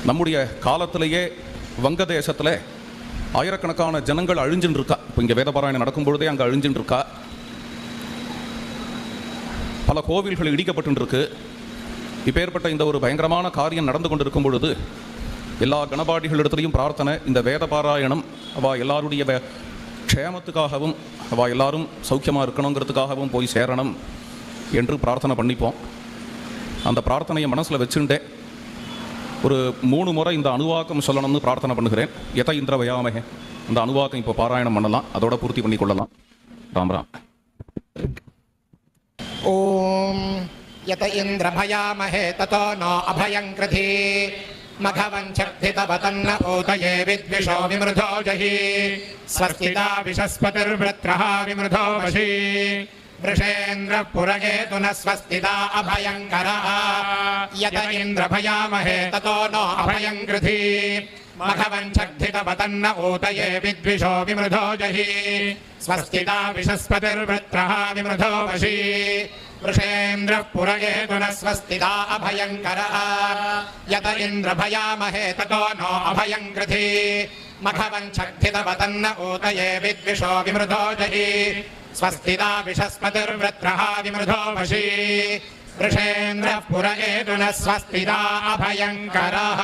நம்முடைய காலத்திலேயே வங்கதேசத்தில் ஆயிரக்கணக்கான ஜனங்கள் அழிஞ்சுன்னு இருக்கா. இப்போ இங்கே வேதபாராயணம் நடக்கும் பொழுதே அங்கே அழிஞ்சுன்னு இருக்கா. பல கோவில்கள் இடிக்கப்பட்டு இருக்கு. இப்பேற்பட்ட இந்த ஒரு பயங்கரமான காரியம் நடந்து கொண்டிருக்கும் பொழுது எல்லா கணபாடிகளிடத்துலையும் பிரார்த்தனை, இந்த வேதபாராயணம் அவள் எல்லாருடைய க்ஷேமத்துக்காகவும் அவள் எல்லாரும் சௌக்கியமாக இருக்கணுங்கிறதுக்காகவும் போய் சேரணும் என்று பிரார்த்தனை பண்ணிப்போம். அந்த பிரார்த்தனையை மனசில் வச்சுட்டே ஒரு 3 முறை இந்த அணுவாக்கம் சொல்லணும்னு பிரார்த்தனை பண்ணுகிறேன். எதை இந்திர வயாமகே, அந்த அணுவாக்கம் இப்போ பாராயணம் பண்ணலாம், அதோட பூர்த்தி பண்ணி கொள்ளலாம். ராம் ராம். ஓம் யத இந்திர பயாமஹே ததோ நோ அபயம் கிருதி மகவன் சக்திதவதன்ன ஓதயே வித்விஷோ விமிருதோ ஜஹி ஸ்வஸ்திதா விசஸ்பதிர்வ்ருத்ரஹ விமிருதோ வசி वृषेन्द्र पुरगेतु न स्वस्तिदा अभयङ्करः यत इन्द्र भयामहे ततो नो अभयं कृधि मघवञ्चग्धितवतन्न ऊतये विद्विषो विमृधो जहि स्वस्तिदा विशस्पतिर्वृत्रः विमृधो वशी वृषेन्द्र पुरगेतु न स्वस्तिदा अभयङ्करः यत इन्द्र भयामहे ततो नो अभयं कृधि मघवञ्चग्धितवतन्न ऊतये विद्विषो विमृधो जहि स्वस्तिदा विशस्पतिर्वृत्रः विमृधो वशी वृषेन्द्रः पुरगेतु न स्वस्तिदा अभयङ्करः।